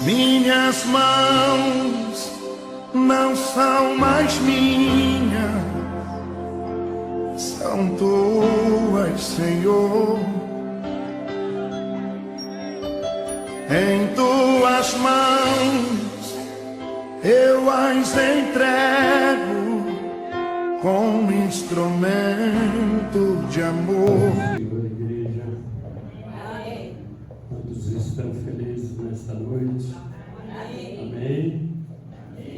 Minhas mãos não são mais minhas, são tuas, Senhor. Em tuas mãos eu as entrego como instrumento de amor. Senhor, igreja, todos estão felizes nesta noite. Amém.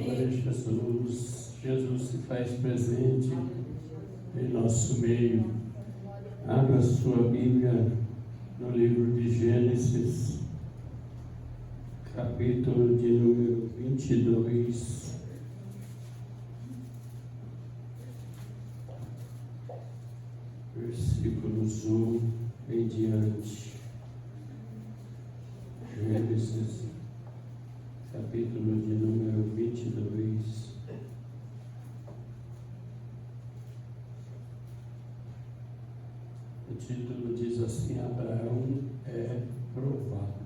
Glória a Jesus. Jesus se faz presente em nosso meio. Abra sua Bíblia no livro de Gênesis, capítulo de número 22. Versículos 1 em diante. Gênesis, capítulo de número 22. O título diz assim: Abraão é provado.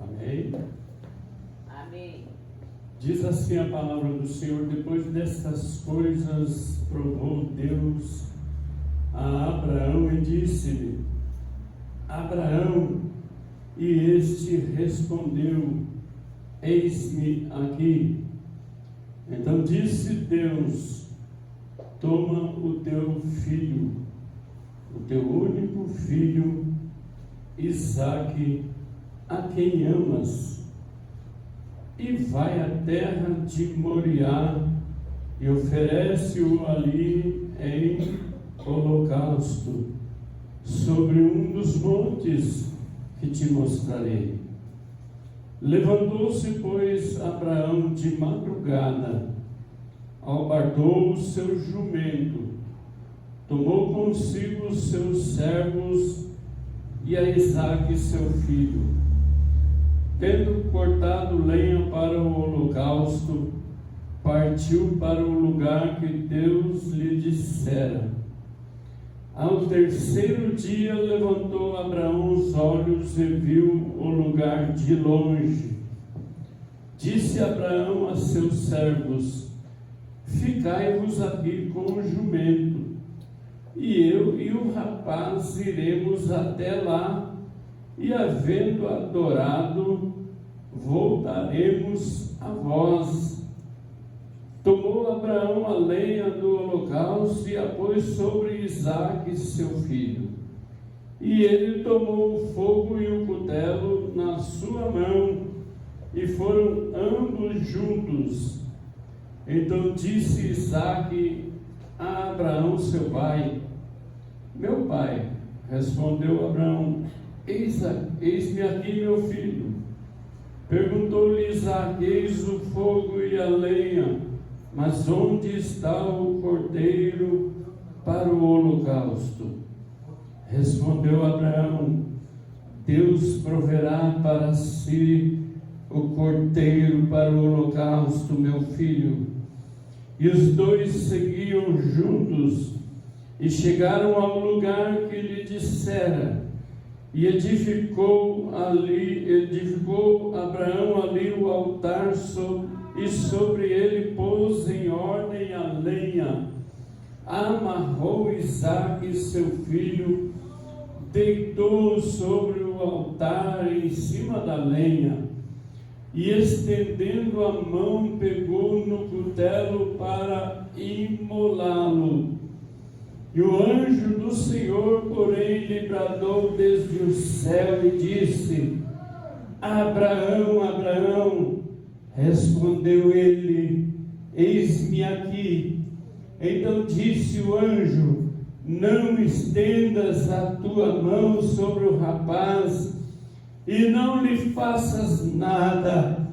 Amém? Amém. Diz assim a palavra do Senhor: depois destas coisas provou Deus a Abraão e disse-lhe: Abraão, e este respondeu: eis-me aqui. Então disse Deus: toma o teu filho, o teu único filho, Isaque, a quem amas, e vai à terra de Moriá e oferece-o ali em holocausto, sobre um dos montes que te mostrarei. Levantou-se, pois, Abraão de madrugada, albardou o seu jumento, tomou consigo os seus servos e a Isaque seu filho. Tendo cortado lenha para o holocausto, partiu para o lugar que Deus lhe dissera. Ao terceiro dia levantou Abraão os olhos e viu o lugar de longe. Disse Abraão a seus servos: ficai-vos aqui com o jumento, e eu e o rapaz iremos até lá, e havendo adorado, voltaremos a vós. Tomou Abraão a lenha do holocausto e a pôs sobre Isaque seu filho. E ele tomou o fogo e o cutelo na sua mão, e foram ambos juntos. Então disse Isaque a Abraão seu pai: meu pai. Respondeu Abraão: eis-me aqui, meu filho. Perguntou-lhe Isaque: eis o fogo e a lenha, mas onde está o cordeiro para o holocausto? Respondeu Abraão: Deus proverá para si o cordeiro para o holocausto, meu filho. E os dois seguiam juntos e chegaram ao lugar que lhe dissera. E edificou Abraão ali o altar e sobre ele pôs em ordem a lenha. Amarrou Isaque seu filho, deitou-o sobre o altar em cima da lenha, e estendendo a mão pegou no cutelo para imolá-lo. E o anjo do Senhor, porém, lhe bradou desde o céu e disse: Abraão, Abraão. Respondeu ele: eis-me aqui. Então disse o anjo: não estendas a tua mão sobre o rapaz, e não lhe faças nada.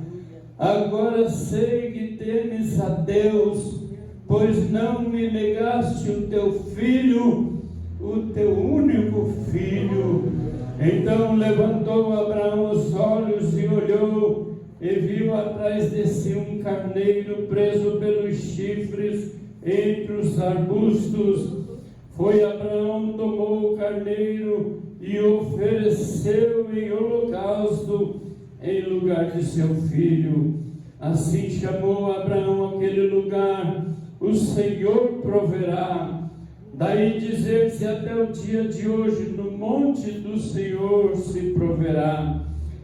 Agora sei que temes a Deus, pois não me negaste o teu filho, o teu único filho. Então levantou Abraão os olhos e olhou, e viu atrás de si um carneiro preso pelos chifres entre os arbustos. Foi Abraão, tomou o carneiro e ofereceu em holocausto em lugar de seu filho. Assim chamou Abraão aquele lugar: o Senhor proverá. Daí dizer-se até o dia de hoje: no monte do Senhor se proverá.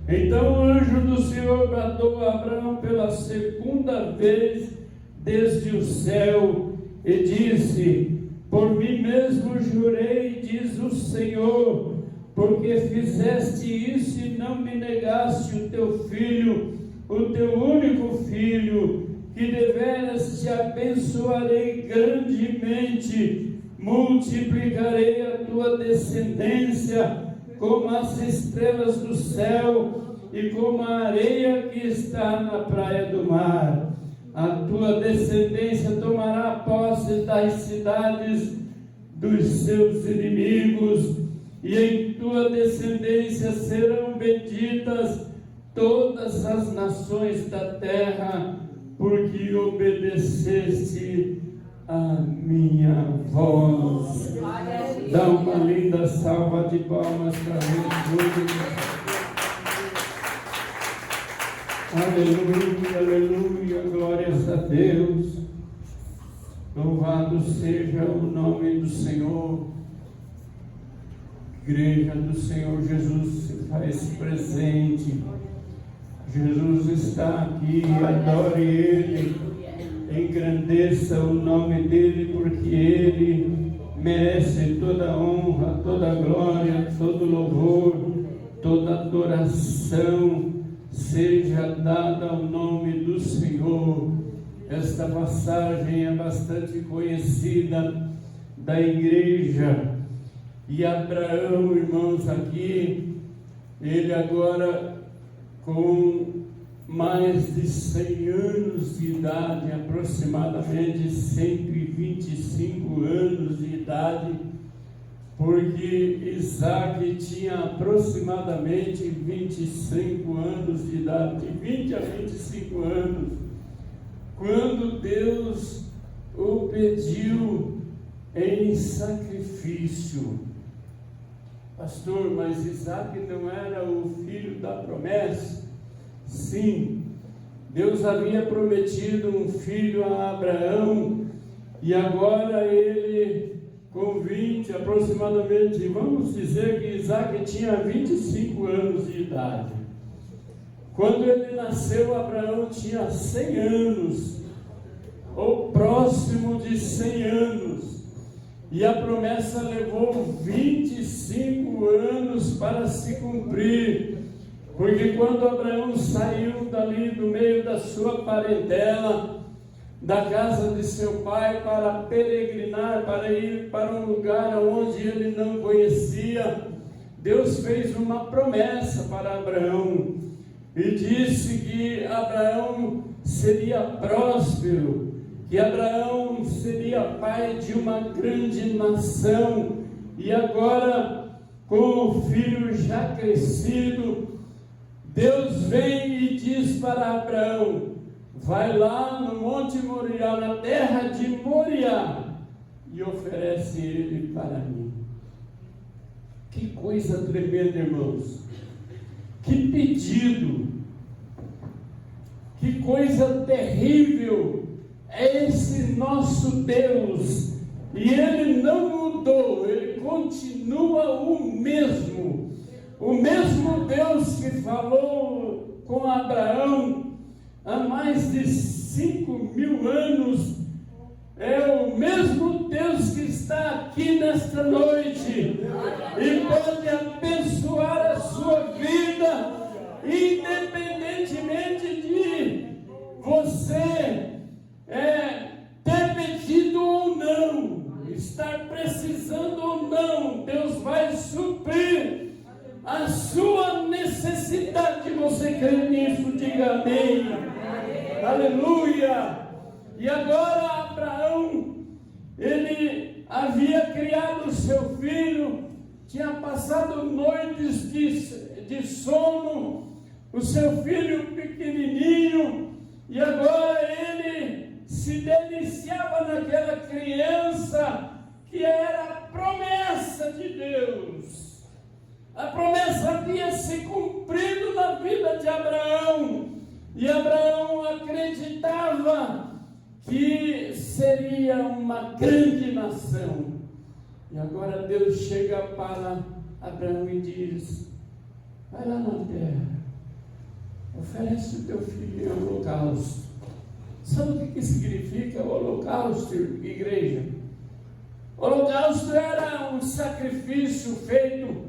Então o anjo do Senhor bradou a Abraão pela segunda vez desde o céu e disse: por mim mesmo jurei, diz o Senhor, porque fizeste isso e não me negaste o teu filho, o teu único filho, que deveras te abençoarei grandemente, multiplicarei a tua descendência como as estrelas do céu e como a areia que está na praia do mar. A tua descendência tomará posse das cidades dos seus inimigos, e em tua descendência serão benditas todas as nações da terra, porque obedeceste a minha voz. Dá uma linda salva de palmas para Jesus. Aleluia, aleluia, glórias a Deus. Louvado seja o nome do Senhor. Igreja do Senhor Jesus se faz presente. Jesus está aqui, adore Ele, engrandeça o nome dEle, porque Ele merece toda a honra, toda a glória, todo louvor, toda adoração seja dada ao nome do Senhor. Esta passagem é bastante conhecida da igreja. E Abraão, irmãos, aqui, ele agora com mais de 100 anos de idade, aproximadamente 125 anos de idade, porque Isaac tinha aproximadamente 25 anos de idade, de 20 a 25 anos, quando Deus o pediu em sacrifício. Pastor, mas Isaac não era o filho da promessa? Sim, Deus havia prometido um filho a Abraão, e agora ele, com 20 aproximadamente, vamos dizer que Isaac tinha 25 anos de idade. Quando ele nasceu, Abraão tinha 100 anos, ou próximo de 100 anos, e a promessa levou 25 anos para se cumprir, porque quando Abraão saiu dali do meio da sua parentela, da casa de seu pai, para peregrinar, para ir para um lugar onde ele não conhecia, Deus fez uma promessa para Abraão e disse que Abraão seria próspero, que Abraão seria pai de uma grande nação. E agora, com o filho já crescido, Deus vem e diz para Abraão: vai lá no Monte Moriá, na terra de Moriá, e oferece ele para mim. Que coisa tremenda, irmãos. Que pedido. Que coisa terrível é esse nosso Deus. E Ele não mudou, Ele continua o mesmo. O mesmo Deus que falou com Abraão há mais de 5.000 anos, é o mesmo Deus que está aqui nesta noite e pode abençoar a sua vida, independentemente de você ter pedido ou não, estar precisando ou não. Deus vai suprir a sua necessidade. Você crê nisso? Diga amém. Aleluia. E agora Abraão, ele havia criado seu filho, tinha passado noites de sono, o seu filho pequenininho, e agora ele se deliciava naquela criança que era seria uma grande nação. E agora Deus chega para Abraão e diz: vai lá na terra, oferece o teu filho em holocausto. Sabe o que significa o holocausto, igreja? O holocausto era um sacrifício feito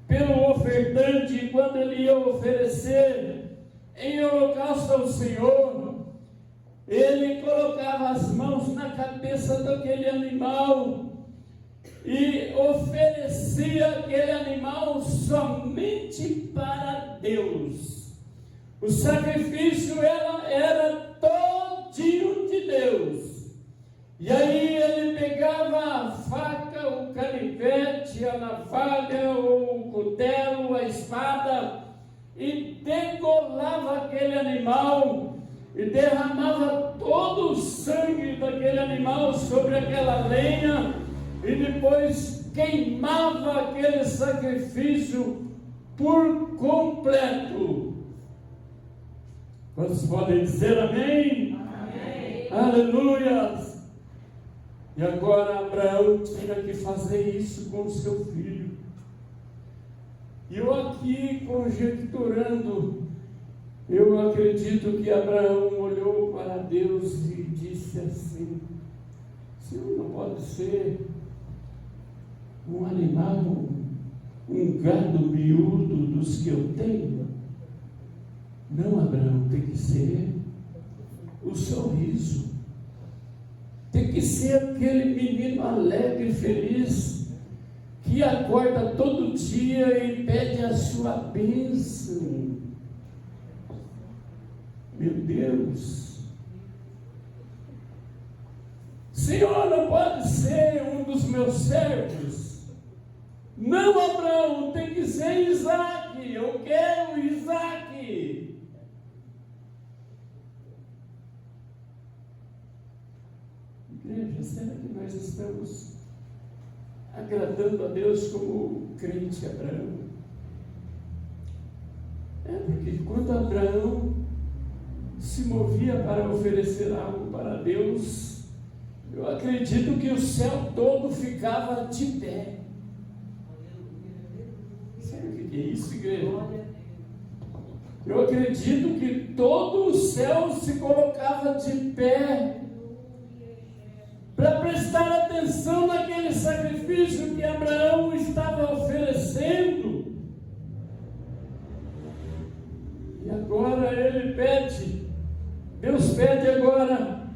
pelo ofertante quando ele ia oferecer em holocausto ao Senhor. Ele colocava as mãos na cabeça daquele animal e oferecia aquele animal somente para Deus. O sacrifício era todinho de Deus. E aí ele pegava a faca, o canivete, a navalha, o cutelo, a espada e degolava aquele animal e derramava todo o sangue daquele animal sobre aquela lenha e depois queimava aquele sacrifício por completo. Quantos podem dizer amém? Amém. Aleluia! E agora Abraão tinha que fazer isso com o seu filho. E eu aqui conjecturando, eu acredito que Abraão olhou para Deus e disse assim: Senhor, não pode ser um animal, um gado miúdo dos que eu tenho. Não, Abraão, tem que ser o sorriso. Tem que ser aquele menino alegre e feliz que acorda todo dia e pede a sua bênção. Meu Deus! Senhor, não pode ser um dos meus servos. Não, Abraão, tem que ser Isaque. Eu quero Isaque. Igreja, será que nós estamos agradando a Deus como o crente Abraão? Porque quando Abraão se movia para oferecer algo para Deus, eu acredito que o céu todo ficava de pé. Sabe o que é isso, igreja? Eu acredito que todo o céu se colocava de pé para prestar atenção naquele sacrifício que Abraão estava oferecendo. E agora ele pede, Deus pede agora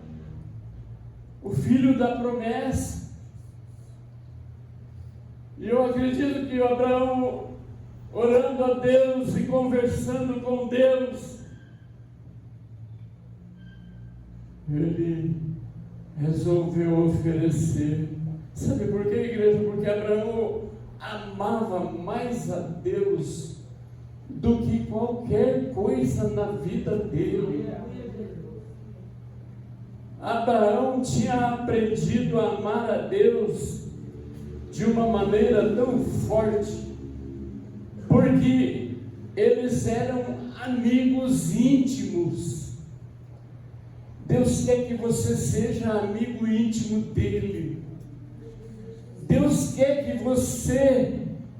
o filho da promessa. E eu acredito que o Abraão, orando a Deus e conversando com Deus, ele resolveu oferecer. Sabe por quê, igreja? Porque Abraão amava mais a Deus do que qualquer coisa na vida dele. Abraão tinha aprendido a amar a Deus de uma maneira tão forte, porque eles eram amigos íntimos. Deus quer que você seja amigo íntimo dele. Deus quer que você,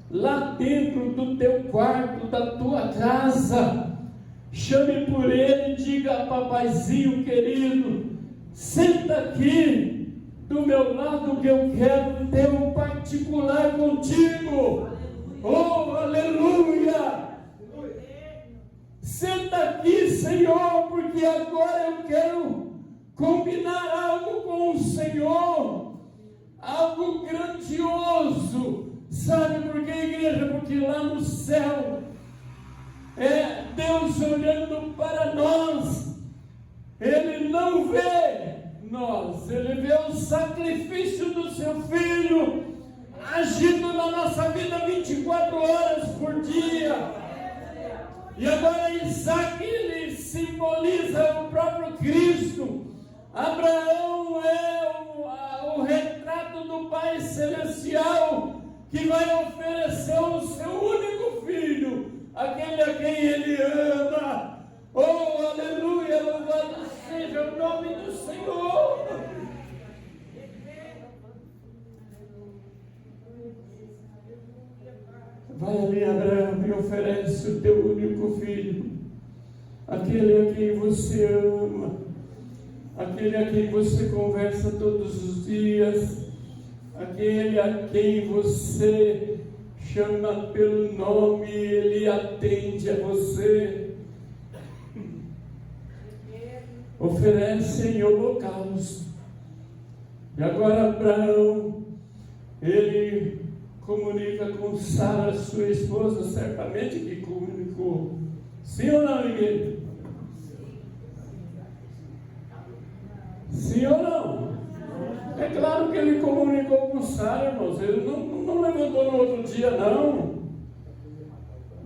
lá dentro do teu quarto, da tua casa, chame por ele e diga: papaizinho querido, senta aqui do meu lado que eu quero ter um particular contigo. Oh, aleluia! Senta aqui, Senhor, porque agora eu quero combinar algo com o Senhor, algo grandioso. Sabe por quê, igreja? Porque lá no céu é Deus olhando para nós. Ele não vê nós, ele vê o sacrifício do seu filho agindo na nossa vida 24 horas por dia. E agora Isaque, ele simboliza o próprio Cristo. Abraão é o retrato do Pai Celestial, que vai oferecer o seu único filho, aquele a quem ele ama. Oh, aleluia, louvado seja o nome do Senhor. Vai ali, Abraão, e oferece o teu único filho, aquele a quem você ama, aquele a quem você conversa todos os dias, aquele a quem você chama pelo nome, ele atende a você. Oferece em holocausto. E agora Abraão, ele comunica com Sara, sua esposa, certamente que comunicou. Sim ou não, igreja? Sim ou não? É claro que ele comunicou com Sara, irmãos. Ele não levantou no outro dia, não.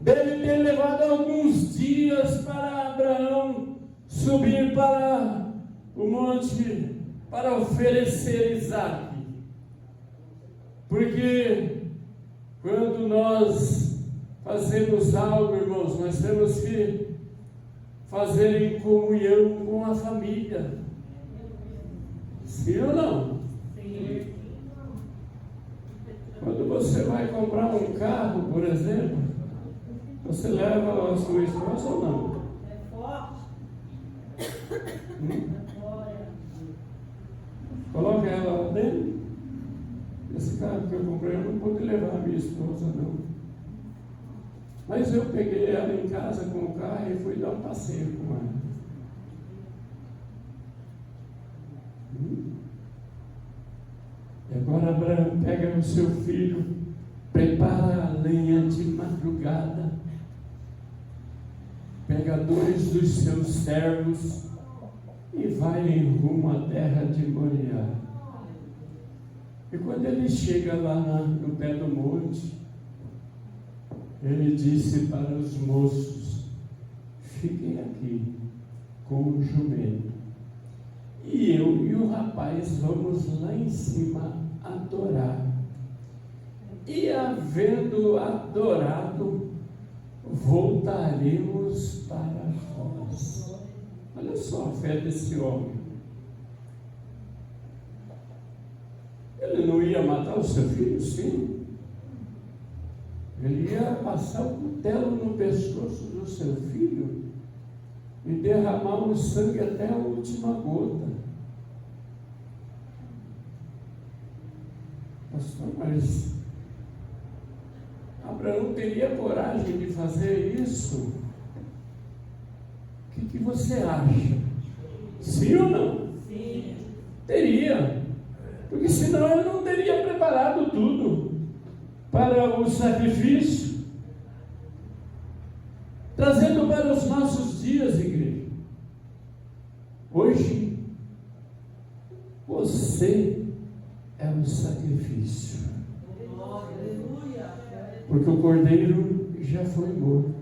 Deve ter levado alguns dias para Abraão subir para o monte para oferecer Isaque. Porque quando nós fazemos algo, irmãos, nós temos que fazer em comunhão com a família. Sim ou não? Sim. Quando você vai comprar um carro, por exemplo, você leva a sua esposa ou não? É forte. Coloca ela lá dentro. Esse carro que eu comprei, eu não pude levar a minha esposa, não. Mas eu peguei ela em casa com o carro e fui dar um passeio com ela. E agora Abraão pega o seu filho, prepara a lenha de madrugada, pega 2 dos seus servos e vai em rumo à terra de Moriá. E quando ele chega lá no pé do monte, ele disse para os moços: fiquem aqui com o jumento, e eu e o rapaz vamos lá em cima adorar. E havendo adorado, voltaremos para vós. Olha só a fé desse homem. Ele não ia matar o seu filho, sim. Ele ia passar o cutelo no pescoço do seu filho e derramar o sangue até a última gota. Pastor, mas Abraão teria coragem de fazer isso? O que você acha? Sim ou não? Sim. Teria. Porque senão ele não teria preparado tudo para o sacrifício. Trazendo para os nossos dias, igreja. Hoje, você é um sacrifício. Porque o cordeiro já foi morto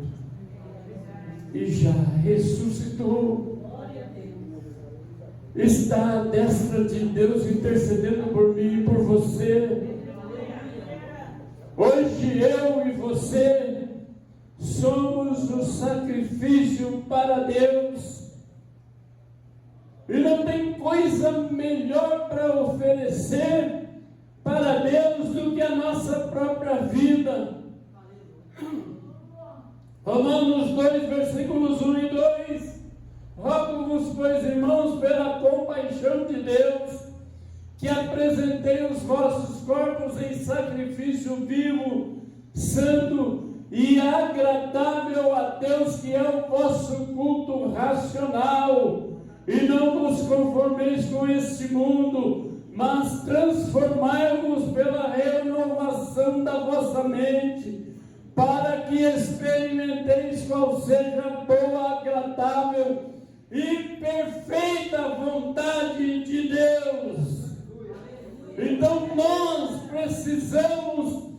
e já ressuscitou. Está à destra de Deus intercedendo por mim e por você. Hoje eu e você somos o sacrifício para Deus. E não tem coisa melhor para oferecer para Deus do que a nossa própria vida. Romanos 2, versículos 1 e 2. Rogo-vos, pois, irmãos, pela compaixão de Deus, que apresentei os vossos corpos em sacrifício vivo, santo e agradável a Deus, que é o vosso culto racional. E não vos conformeis com este mundo, mas transformai-vos pela renovação da vossa mente, para que experimenteis qual seja a boa, agradável e perfeita vontade de Deus. Então nós precisamos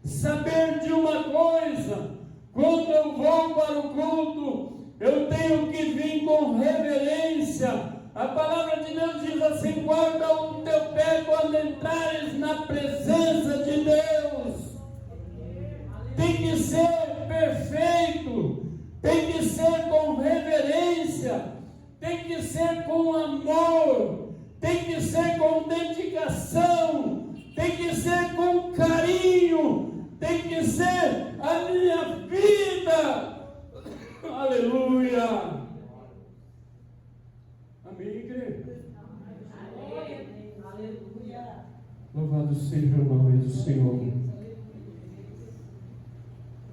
saber de uma coisa: quando eu vou para o culto, eu tenho que vir com reverência. A palavra de Deus diz assim: guarda o teu pé quando entrares na presença de Deus. Tem que ser perfeito, tem que ser com reverência, tem que ser com amor, tem que ser com dedicação, tem que ser com carinho, tem que ser a minha vida. Aleluia. Amém, igreja? Aleluia. Louvado seja o nome do Senhor.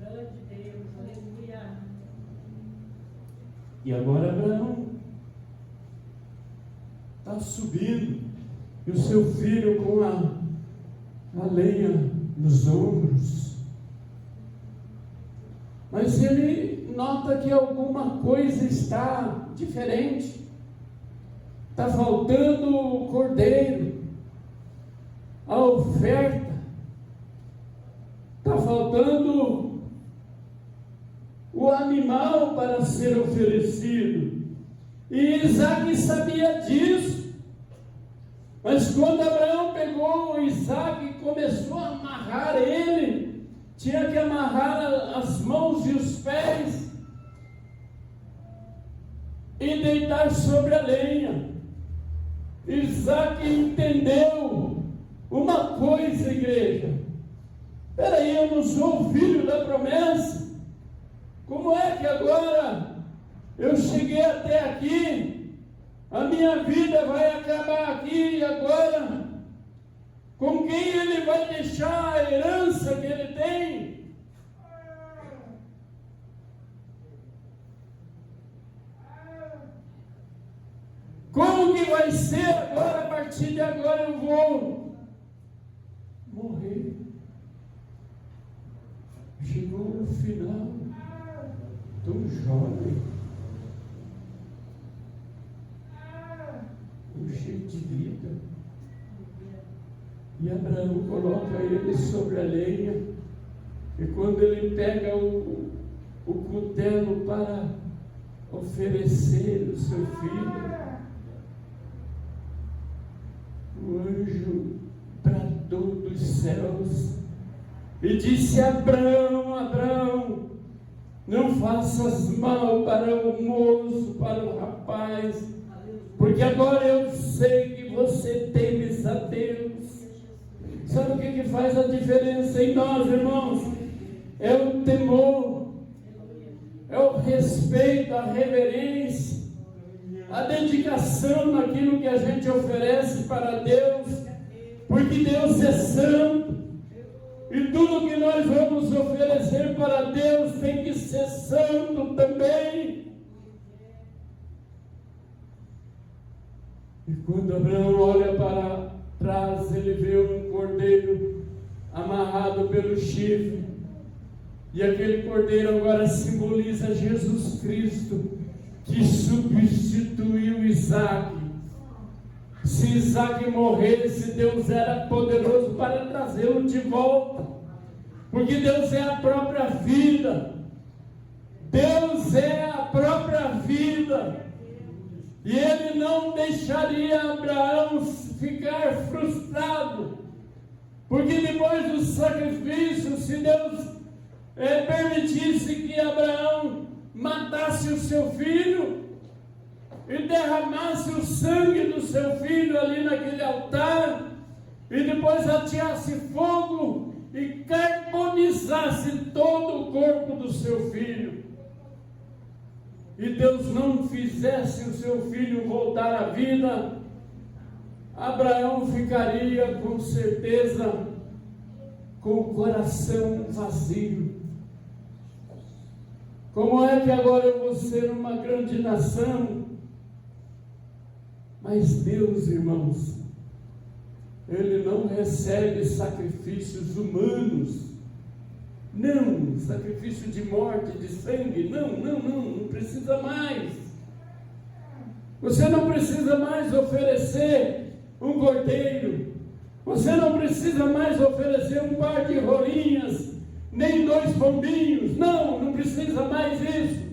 Grande Deus, aleluia. E agora Abraão está subindo, e o seu filho com a lenha nos ombros. Mas ele nota que alguma coisa está diferente. Está faltando o cordeiro, a oferta. Está faltando o animal para ser oferecido. E Isaac sabia disso. Mas quando Abraão pegou Isaac e começou a amarrar ele, tinha que amarrar as mãos e os pés e deitar sobre a lenha. Isaac entendeu uma coisa, igreja. Peraí, eu não sou o filho da promessa. Como é que agora eu cheguei até aqui? A minha vida vai acabar aqui e agora? Com quem ele vai deixar a herança que ele tem? Como que vai ser agora? A partir de agora eu vou morrer. Chegou o final, tão jovem, cheio de vida. E Abraão coloca ele sobre a lenha, e quando ele pega o cutelo para oferecer o seu filho, o anjo bradou dos céus e disse: Abraão, Abraão, não faças mal para o moço, para o rapaz, porque agora eu sei que você temes a Deus. Sabe o que faz a diferença em nós, irmãos? É o temor, é o respeito, a reverência, a dedicação naquilo que a gente oferece para Deus, porque Deus é santo, e tudo que nós vamos oferecer para Deus tem que ser santo também. E quando Abraão olha para trás, ele vê um cordeiro amarrado pelo chifre, e aquele cordeiro agora simboliza Jesus Cristo, que substituiu Isaac. Se Isaac morresse, Deus era poderoso para trazê-lo de volta, porque Deus é a própria vida. Deus é a própria vida, e Ele não deixaria Abraão ficar frustrado, porque depois do sacrifício, se Deus permitisse que Abraão matasse o seu filho e derramasse o sangue do seu filho ali naquele altar, e depois ateasse fogo e carbonizasse todo o corpo do seu filho, e Deus não fizesse o seu filho voltar à vida, Abraão ficaria com certeza com o coração vazio. Como é que agora eu vou ser uma grande nação? Mas Deus, irmãos, Ele não recebe sacrifícios humanos. Não, sacrifício de morte, de sangue, não precisa mais. Você não precisa mais oferecer um cordeiro. Você não precisa mais oferecer um par de rolinhas, nem 2 pombinhos. Não precisa mais isso.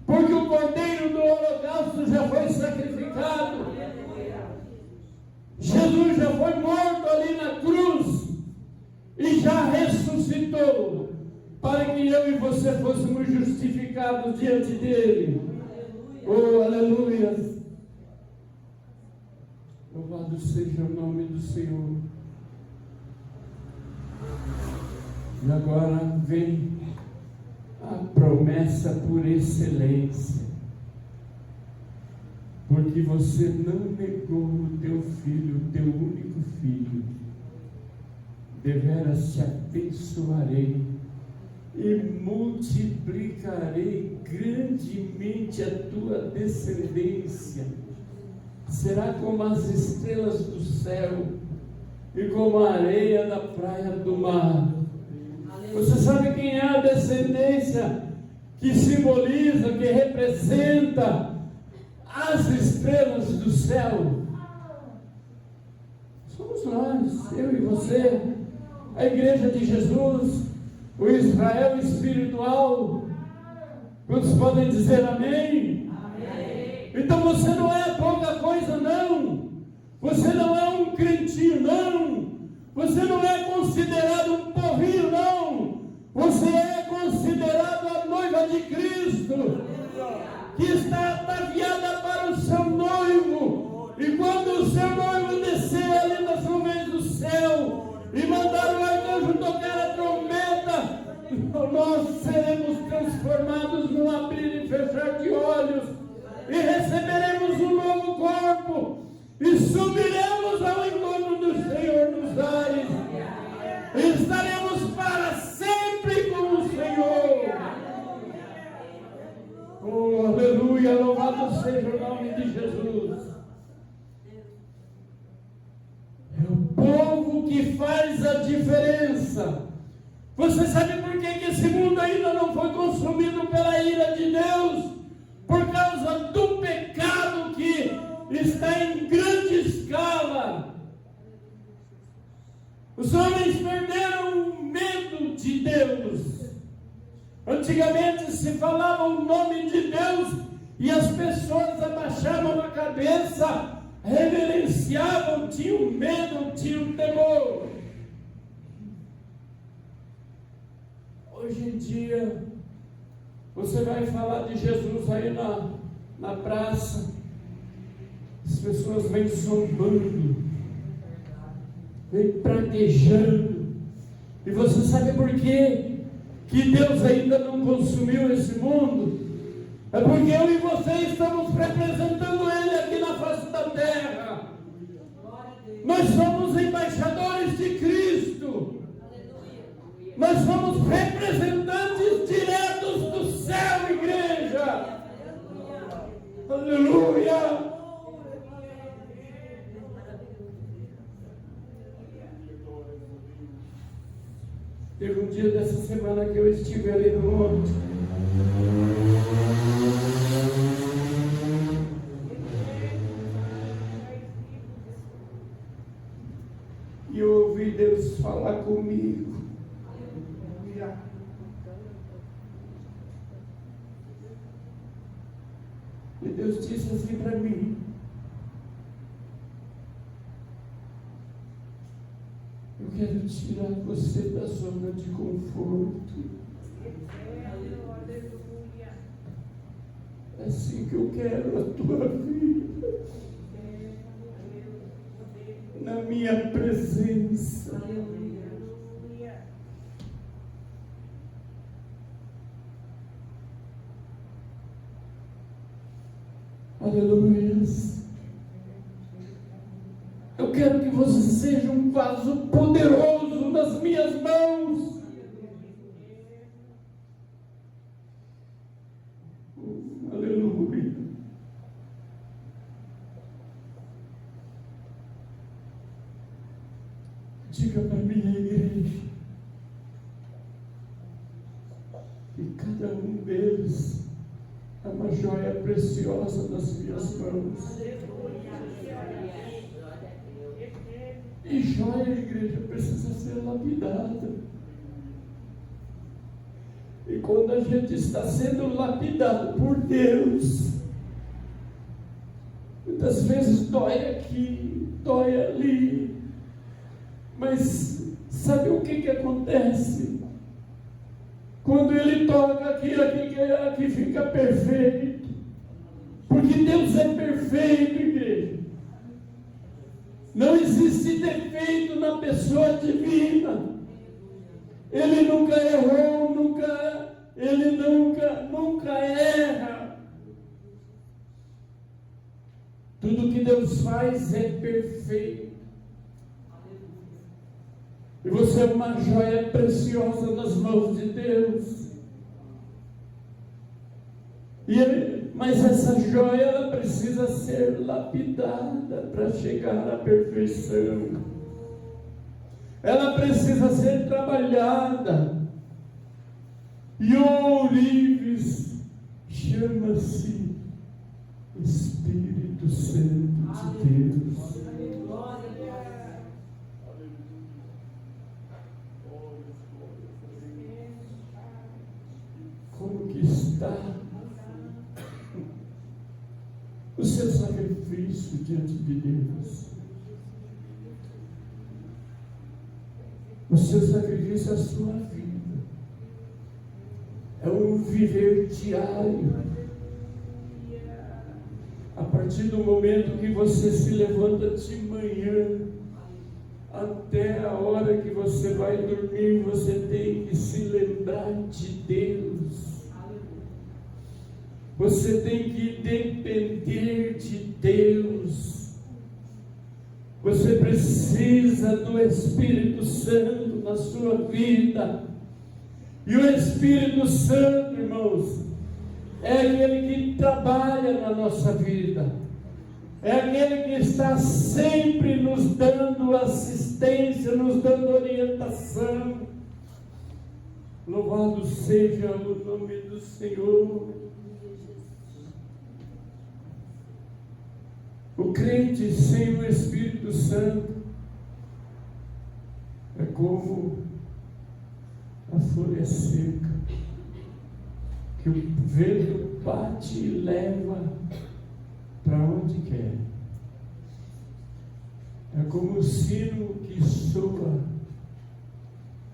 Porque o cordeiro do holocausto já foi sacrificado. Jesus já foi morto ali na cruz e já ressuscitou, para que eu e você fôssemos justificados diante dele. Oh, aleluia! Louvado seja o nome do Senhor. E agora vem a promessa por excelência, porque você não negou o teu filho, o teu único filho. Deveras te abençoarei e multiplicarei grandemente a tua descendência. Será como as estrelas do céu e como a areia da praia do mar. Você sabe quem é a descendência que simboliza, que representa as estrelas do céu? Somos nós, eu e você, a igreja de Jesus, o Israel espiritual. Quantos podem dizer amém? Amém. Então você não é pouca coisa, não. Você não é um crentinho, não. Você não é considerado um povinho, não. Você é considerado a noiva de Cristo, que está ataviada para o seu noivo. E quando o seu noivo descer ali nas nuvens do céu e mandar o arcanjo tocar a trombeta, nós seremos transformados num abrir e fechar de olhos e receberemos um novo corpo e subiremos ao encontro do Senhor nos ares e estaremos para sempre com o Senhor. Oh, aleluia, louvado seja o nome de Jesus. É o povo que faz a diferença. Você sabe por que esse mundo ainda não foi consumido pela ira de Deus? Por causa do pecado que está em grande escala. Os homens perderam o medo de Deus. Antigamente se falava o nome de Deus e as pessoas abaixavam a cabeça, reverenciavam, tinham medo, tinham temor. Hoje em dia, você vai falar de Jesus aí na praça, as pessoas vêm zombando, vêm praguejando. E você sabe por quê que Deus ainda não consumiu esse mundo? É porque eu e você estamos representando Ele aqui na face da terra. Nós somos embaixadores de Cristo. Nós somos representantes diretos do céu, igreja. Aleluia. Teve um dia dessa semana que eu estive ali no monte. E eu ouvi Deus falar comigo. E Deus disse assim para mim: eu quero tirar você da zona de conforto. É assim que eu quero a tua vida, na minha presença. Aleluia. Eu quero que você seja um vaso poderoso nas minhas mãos. Aleluia. Diga para minha igreja que cada um deles é uma joia preciosa nas minhas mãos. E joia, igreja, precisa ser lapidada. E quando a gente está sendo lapidado por Deus, muitas vezes dói aqui, dói ali. Mas sabe o que acontece? Quando Ele toca aqui fica perfeito. Porque Deus é perfeito, igreja. Não existe defeito na pessoa divina. Ele nunca errou, nunca Ele nunca erra. Tudo que Deus faz é perfeito. E você é uma joia preciosa nas mãos de Deus. Mas essa joia, ela precisa ser lapidada para chegar à perfeição. Ela precisa ser trabalhada. E o ourives chama-se Espírito Santo de Deus. Como que está o seu sacrifício diante de Deus? O seu sacrifício é a sua vida. É um viver diário. A partir do momento que você se levanta de manhã até a hora que você vai dormir, você tem que se lembrar de Deus. Você tem que depender de Deus. Você precisa do Espírito Santo na sua vida. E o Espírito Santo, irmãos, é aquele que trabalha na nossa vida. É aquele que está sempre nos dando assistência, nos dando orientação. Louvado seja o nome do Senhor. O crente sem o Espírito Santo é como a folha seca, que o vento bate e leva para onde quer. É como o sino que soa.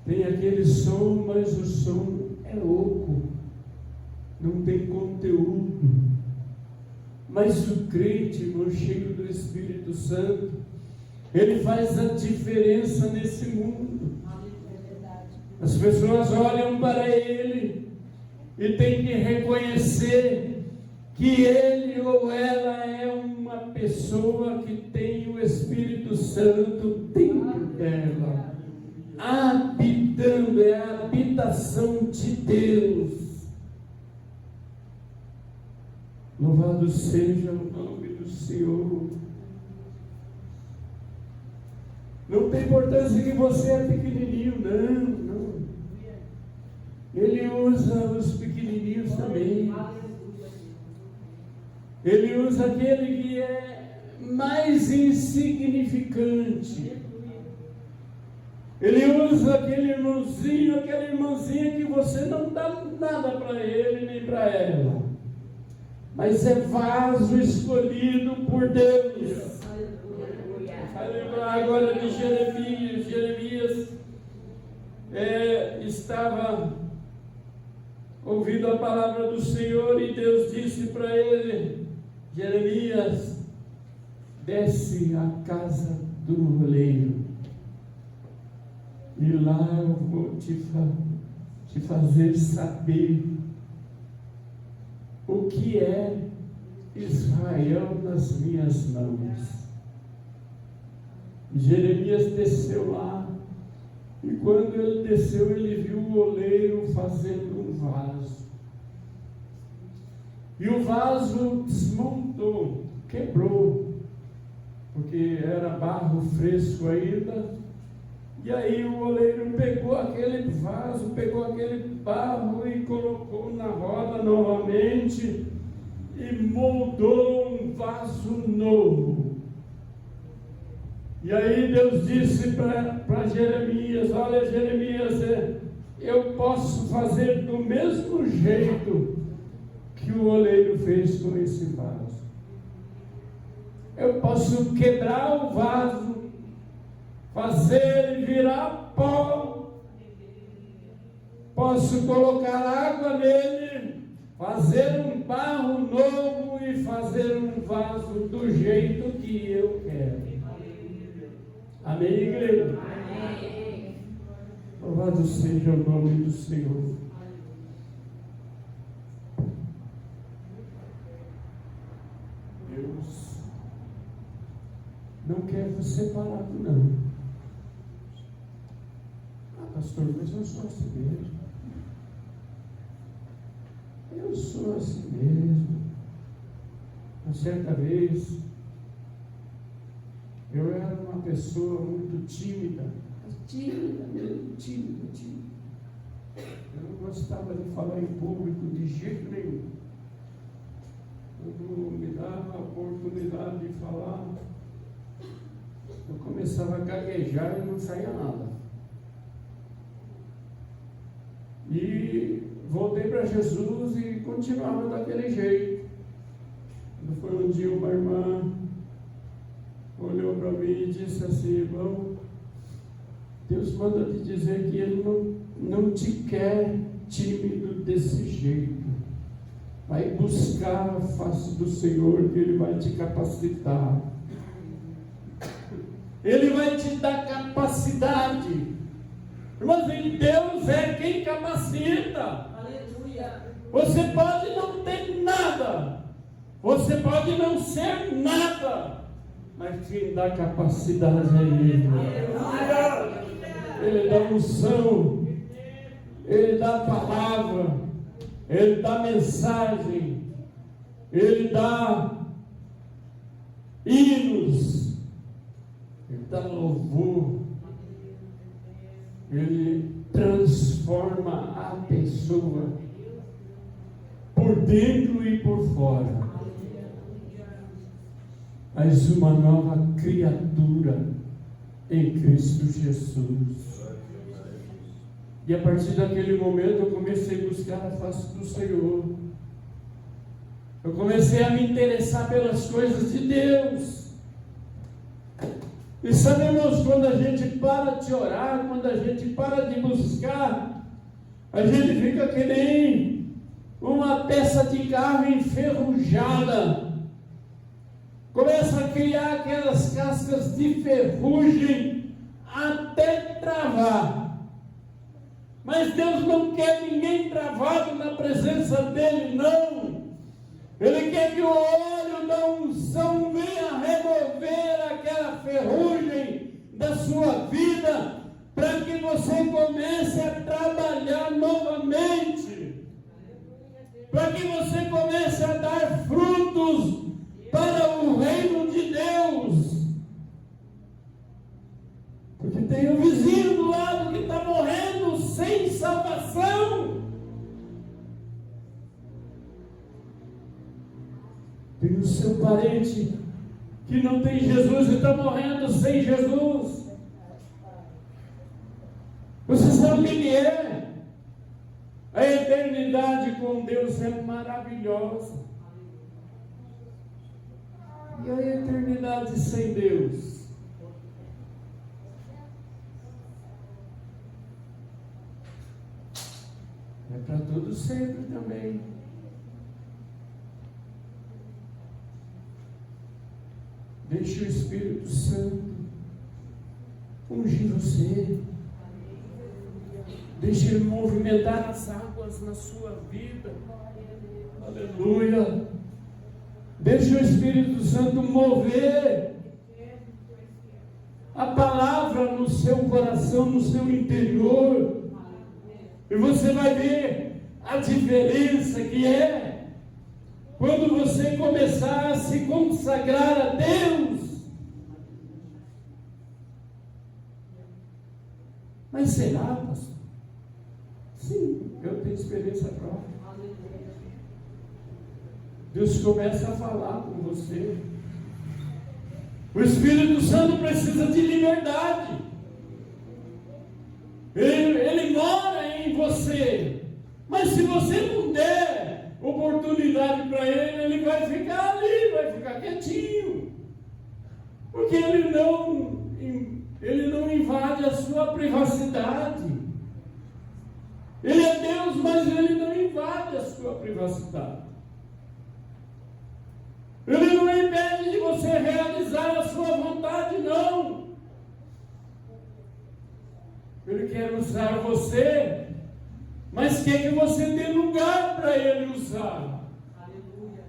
Tem aquele som, mas o som é oco, não tem conteúdo. Mas o crente, irmão, cheio do Espírito Santo, ele faz a diferença nesse mundo. As pessoas olham para ele e tem que reconhecer que ele ou ela é uma pessoa que tem o Espírito Santo dentro dela, habitando, é a habitação de Deus. Louvado seja o nome do Senhor. Não tem importância que você é pequenininho, não. Ele usa os pequenininhos também. Ele usa aquele que é mais insignificante. Ele usa aquele irmãozinho, aquela irmãzinha que você não dá nada para ele nem para ela. Mas é vaso escolhido por Deus. Vai lembrar agora de Jeremias. Jeremias estava ouvindo a palavra do Senhor e Deus disse para ele: Jeremias, desce à casa do oleiro e lá eu vou te fazer saber o que é Israel nas minhas mãos. Jeremias desceu lá, e quando ele desceu, ele viu o oleiro fazendo um vaso. E o vaso desmontou, quebrou, porque era barro fresco ainda. E aí o oleiro pegou aquele vaso, pegou aquele barro e colocou na roda novamente e moldou um vaso novo. E aí Deus disse para Jeremias: olha, Jeremias, eu posso fazer do mesmo jeito que o oleiro fez com esse vaso. Eu posso quebrar o vaso, fazer ele virar pó, posso colocar água nele, fazer um barro novo e fazer um vaso do jeito que eu quero. Amém, igreja? Amém. Louvado seja o nome do Senhor. estava separado, não. Ah, pastor, mas eu sou assim mesmo. Eu sou assim mesmo. Uma certa vez, eu era uma pessoa muito tímida mesmo, tímida. Eu não gostava de falar em público de jeito nenhum. Quando me dava a oportunidade de falar, eu começava a gaguejar e não saía nada. E voltei para Jesus e continuava daquele jeito. Quando foi um dia, uma irmã olhou para mim e disse assim: irmão, Deus manda te dizer que Ele não te quer tímido desse jeito. Vai buscar a face do Senhor, que Ele vai te capacitar. Ele vai te dar capacidade. Irmãos, em Deus é quem capacita. Aleluia. Você pode não ter nada, você pode não ser nada, mas quem dá capacidade é Ele. Ele dá unção, Ele dá palavra, Ele dá mensagem, Ele dá hinos, Ele dá louvor, Ele transforma a pessoa por dentro e por fora. És uma nova criatura em Cristo Jesus. E a partir daquele momento eu comecei a buscar a face do Senhor. Eu comecei a me interessar pelas coisas de Deus. E sabemos, quando a gente para de orar, quando a gente para de buscar, a gente fica que nem uma peça de carro enferrujada. Começa a criar aquelas cascas de ferrugem até travar. Mas Deus não quer ninguém travado na presença dEle, não. Ele quer que o óleo da unção venha remover aquela ferrugem da sua vida, para que você comece a trabalhar novamente, para que você comece a dar frutos para o reino de Deus. Porque tem um vizinho do lado que está morrendo sem salvação. Tem o seu parente que não tem Jesus e está morrendo sem Jesus. Você sabe o que é? A eternidade com Deus é maravilhosa. E a eternidade sem Deus? É para todo sempre também. Deixe o Espírito Santo ungir você. Deixe Ele movimentar as águas na sua vida. Aleluia. Deixe o Espírito Santo mover a palavra no seu coração, no seu interior. E você vai ver a diferença que é quando você começar a se consagrar a Deus. Mas será, pastor? Sim, eu tenho experiência própria. Deus começa a falar com você. O Espírito Santo precisa de liberdade. Ele mora em você. Mas se você não der oportunidade para ele, ele vai ficar ali, vai ficar quietinho. Porque ele não invade a sua privacidade. Ele é Deus, mas ele não invade a sua privacidade. Ele não impede de você realizar a sua vontade, não. Ele quer usar você, mas quer que você dê lugar para Ele usar. Aleluia.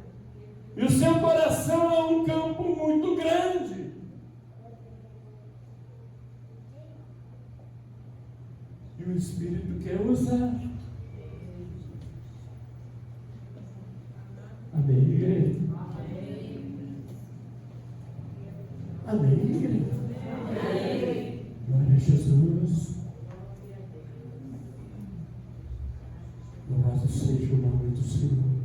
E o seu coração é um campo muito grande. E o Espírito quer usar. Amém, igreja? Amém, igreja? Glória a Jesus. Louvado seja o nome do Senhor.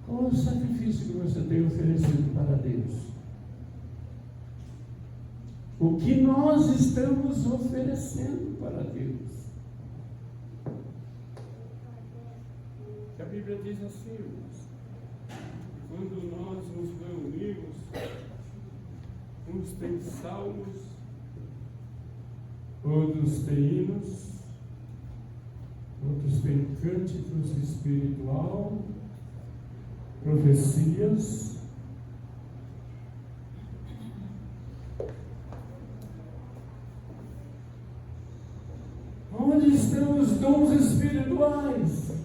Qual é o sacrifício que você tem oferecido para Deus? O que nós estamos oferecendo para Deus? A Bíblia diz assim, irmãos, quando nós nos reunimos, uns têm salmos, outros têm hinos, outros têm cânticos espiritual, profecias. Onde estão os dons espirituais?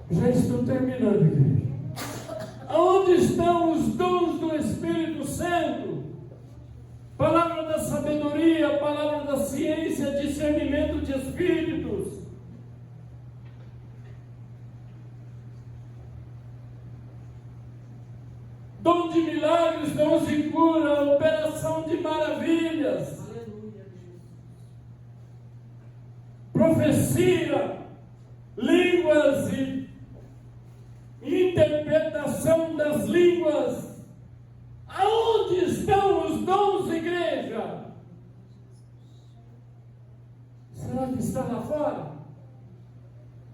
Já estou terminando, igreja. Onde estão os dons do Espírito Santo? Palavra da sabedoria, palavra da ciência, discernimento de espíritos. Dom de milagres, dons de cura, operação de maravilhas. Profecia, línguas e interpretação das línguas. Aonde estão os dons, igreja? Será que está lá fora?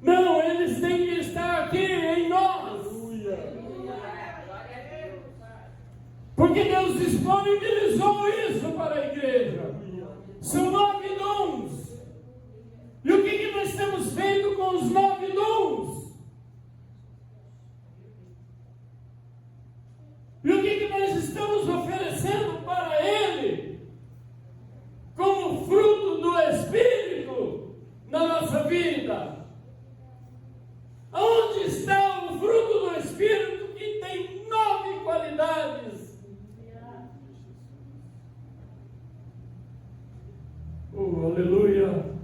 Não, eles têm que estar aqui em nós. Porque Deus disponibilizou isso para a igreja. São 9 dons. E o que nós temos feito com os 9 dons? E o que nós estamos oferecendo para Ele como fruto do Espírito na nossa vida? Onde está o fruto do Espírito que tem 9 qualidades? Oh, aleluia!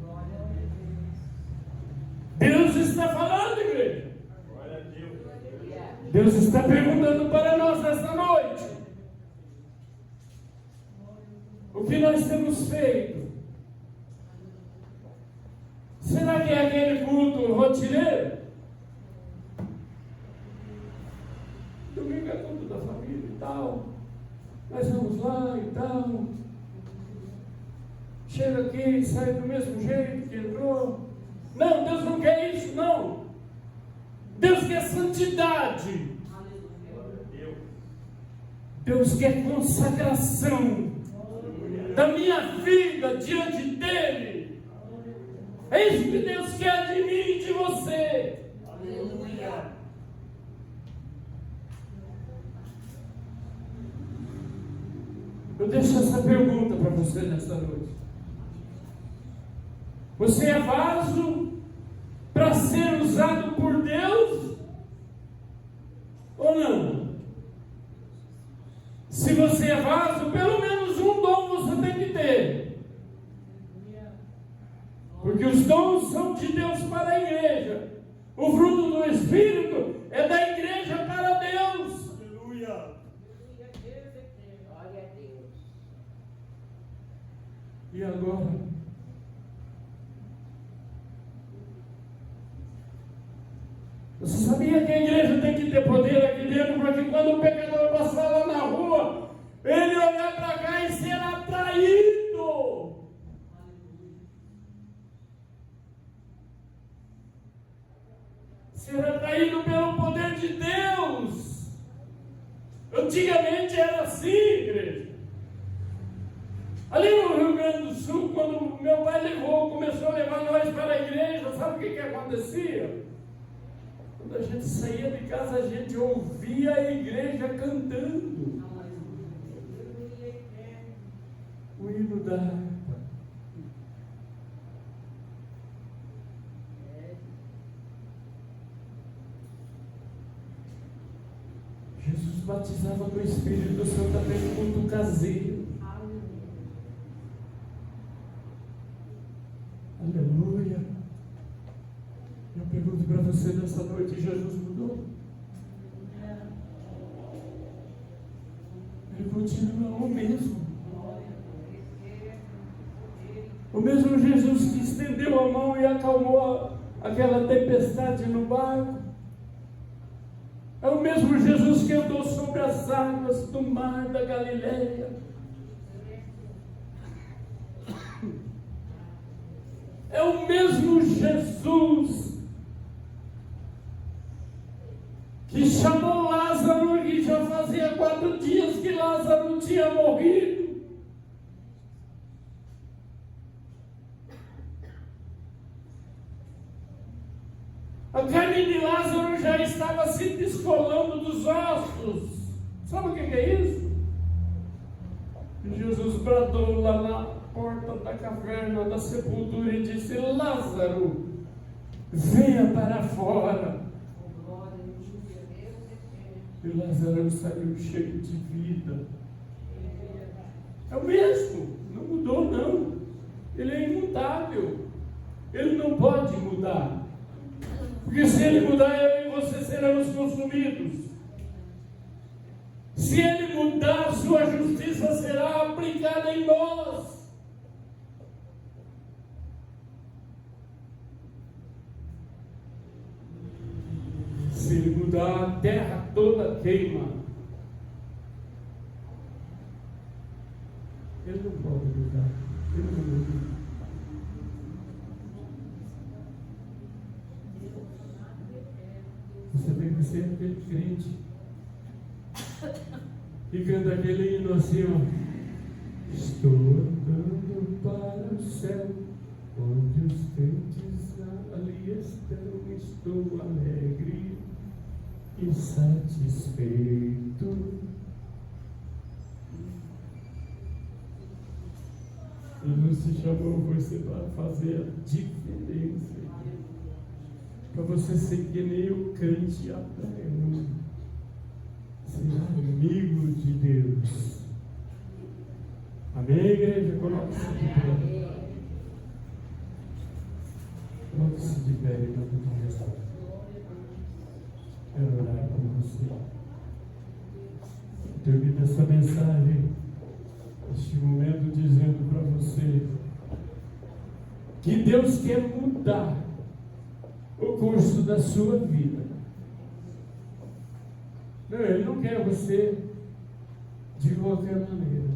Deus está falando, igreja. Deus está perguntando para nós nesta noite: o que nós temos feito? Será que é aquele culto rotineiro? Domingo é culto da família e tal. Nós vamos lá e tal. Chega aqui e sai do mesmo jeito que entrou. Não, Deus não quer isso, não. Deus quer santidade. Deus quer consagração da minha vida diante dEle. É isso que Deus quer de mim e de você. Aleluia. Eu deixo essa pergunta para você nesta noite. Você é vaso para ser usado por Deus ou não? Se você é vaso, pelo menos um dom você tem que ter. Porque os dons são de Deus para a igreja. O fruto do Espírito é da igreja para Deus. Aleluia. Glória a Deus. E agora? Você sabia que a igreja tem que ter poder aqui dentro para que quando o pecador passar lá na rua, ele olhar para cá e ser atraído? Ser atraído pelo poder de Deus. Antigamente era assim, igreja. Ali no Rio Grande do Sul, quando meu pai começou a levar nós para a igreja, sabe o que acontecia? Quando a gente saía de casa, a gente ouvia a igreja cantando o hino da harpa. Jesus batizava com o Espírito Santo até no culto casado. vazio. Aleluia. Eu pergunto para você nessa noite: Jesus mudou? Ele continua o mesmo. O mesmo Jesus que estendeu a mão e acalmou aquela tempestade no barco. É o mesmo Jesus que andou sobre as águas do mar da Galileia. É o mesmo Jesus que chamou Lázaro, e já fazia 4 dias que Lázaro tinha morrido. A carne de Lázaro já estava se descolando dos ossos. Sabe o que é isso? E Jesus bradou lá na porta da caverna da sepultura e disse: Lázaro, venha para fora. E Lázaro saiu cheio de vida. É o mesmo, não mudou não. Ele é imutável. Ele não pode mudar. Porque se ele mudar, eu e você seremos consumidos. Se ele mudar, sua justiça será aplicada em nós. Se ele mudar, a terra toda queima. Ele não pode mudar. Ele não muda. Você tem que ser aquele crente e canta aquele hino assim, ó: estou andando para o céu, onde os crentes ali estão. Estou alegre e satisfeito. Jesus te chamou você para fazer a diferença, para você ser que nem o crente Abraão, ser amigo de Deus. Amém, igreja? Coloque-se de pé. Coloque-se de pé em nome de Jesus. Quero orar com você. Termino essa mensagem, este momento, dizendo para você que Deus quer mudar o curso da sua vida. Não, Ele não quer você de qualquer maneira.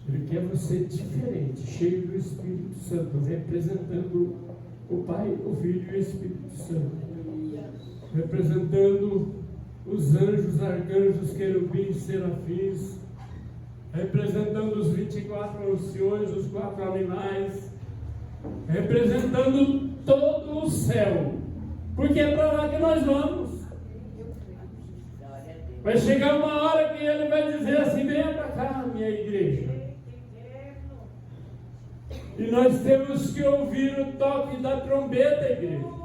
Ele quer você diferente, cheio do Espírito Santo, representando o Pai, o Filho e o Espírito Santo, representando os anjos, arcanjos, querubins, serafins, representando os 24 anciões, os 4 animais, representando todo o céu, porque é para lá que nós vamos. Vai chegar uma hora que Ele vai dizer assim: venha para cá, minha igreja. E nós temos que ouvir o toque da trombeta, igreja.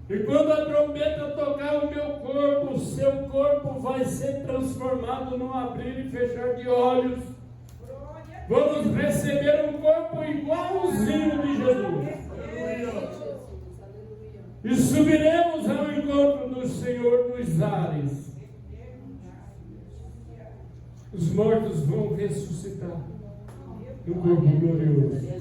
E quando a trombeta tocar o meu corpo, o seu corpo vai ser transformado num abrir e fechar de olhos. Vamos receber um corpo igualzinho de Jesus. E subiremos ao encontro do Senhor nos ares. Os mortos vão ressuscitar no corpo glorioso.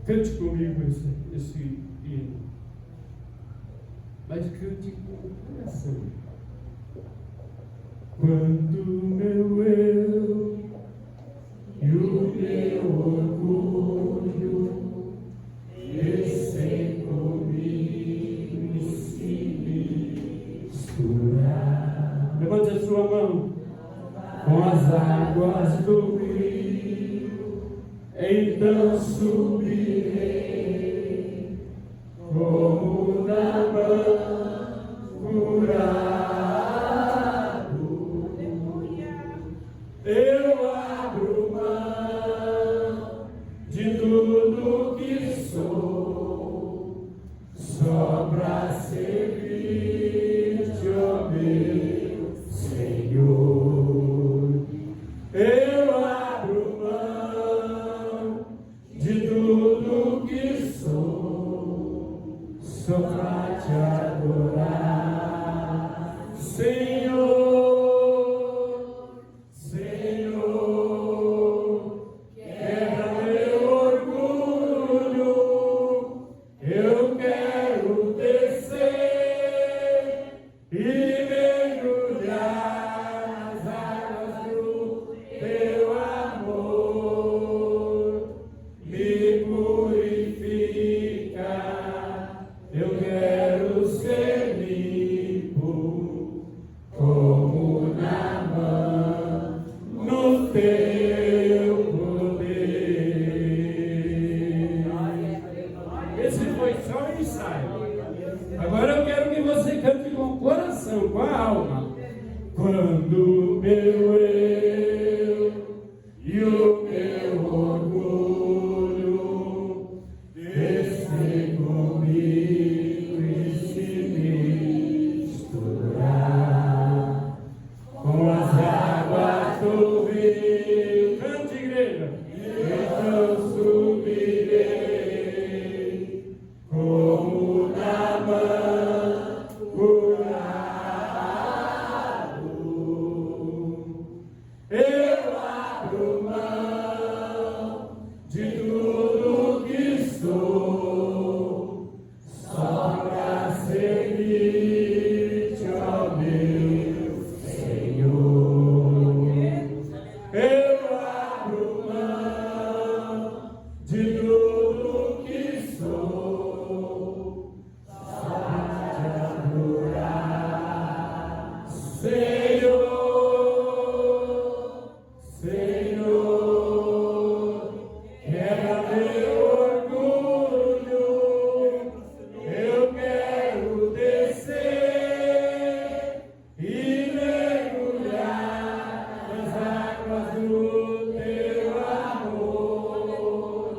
Cante comigo esse hino. Mas cante com o coração. Quando meu eu e o meu orgulho descem comigo e se misturar. Levante a sua mão. Com as águas do rio, então subirei como na mão curado. Eu abro mão de tudo que sou, só para servir-te, ó meu Senhor. Eu abro mão de tudo que sou, só para te adorar, Senhor, Senhor. Quebra meu orgulho, eu quero descer e mergulhar nas águas do teu amor. Me purifica, eu quero ser limpo como Naamã no teu poder. Esse foi só um ensaio. Agora eu quero que você cante com o coração, com a alma. Quando meu eu e o meu orgulho descer comigo e se misturar com as águas do rio, cante, igreja. Eu subirei como Naamã curado. Eu abro mão de tudo que sou, só para servir-te, ó meu Senhor. Eu abro mão de tudo que sou, só para te adorar, Senhor, Senhor. Quebra meu orgulho, eu quero descer e mergulhar nas águas do teu amor.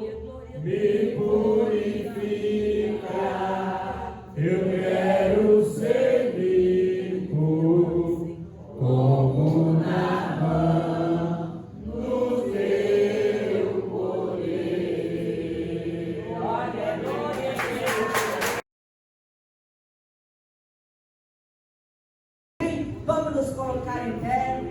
Me purifica, eu quero ser limpo como Naamã no teu poder. Vamos nos colocar em pé.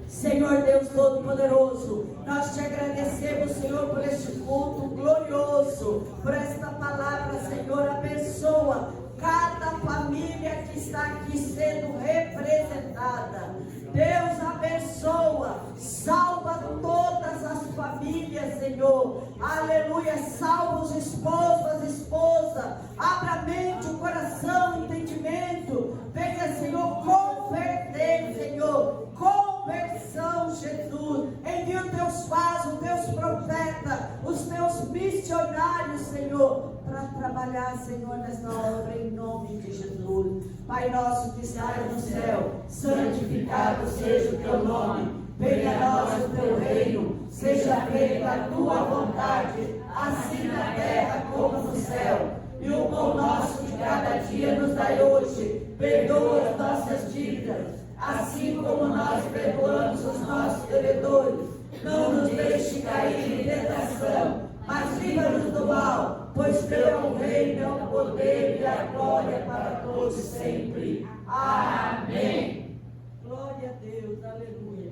Senhor Deus Todo-Poderoso, nós te agradecemos, Senhor, por este culto glorioso, por esta palavra, Senhor. Abençoa cada família que está aqui sendo representada. Deus abençoa, salva todas as famílias, Senhor. Aleluia, salva os esposos, as esposas. Abra a mente, o coração, o entendimento. Venha, Senhor, converter, Senhor. Conversão, Jesus. Envia os teus vasos, os teus profetas, os teus missionários, Senhor, para trabalhar, Senhor, nessa obra, em nome de Jesus. Pai nosso que estás no céu, santificado seja o teu nome. Venha a nós o teu reino, seja feita a tua vontade, assim na terra como no céu. E o pão nosso de cada dia nos dai hoje. Perdoa as nossas dívidas, assim como nós perdoamos os nossos devedores. Não nos deixe cair em tentação, mas livra-nos do mal, pois teu é o reino, é o poder e a glória para todos sempre. Amém. Glória a Deus, aleluia.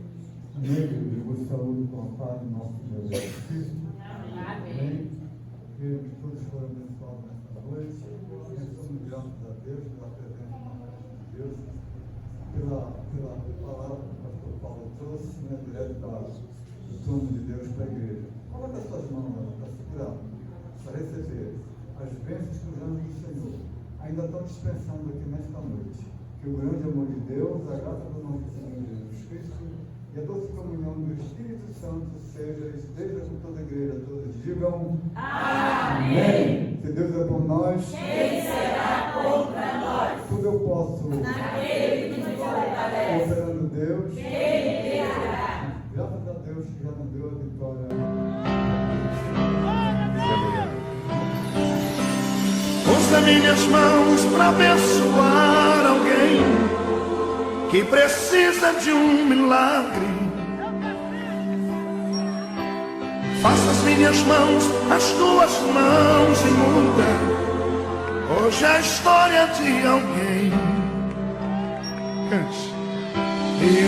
Amém, querido. Eu vou saúde com a paz do nosso Deus Jesus Cristo. Amém. Creio que todos foram abençoados nesta noite. Estamos gratos a Deus pela presença magnífica de Deus, pela palavra que o pastor Paulo trouxe, direto do trono de Deus para a igreja. Coloque as suas mãos para segurar, para receber as bênçãos que os anjos do Senhor ainda estão dispensando aqui nesta noite. Que o grande amor de Deus, a graça do nosso Senhor Jesus Cristo e a doce comunhão do Espírito Santo esteja com toda a igreja. Todos digam amém. Se Deus é por nós, quem será contra nós? Tudo eu posso naquele que nos fortalece. Operando Deus, quem me livrará? Graças a Deus que já nos deu a vitória. usa minhas mãos para abençoar alguém que precisa de um milagre. Faça as minhas mãos as tuas mãos e muda hoje a história de alguém. Cante.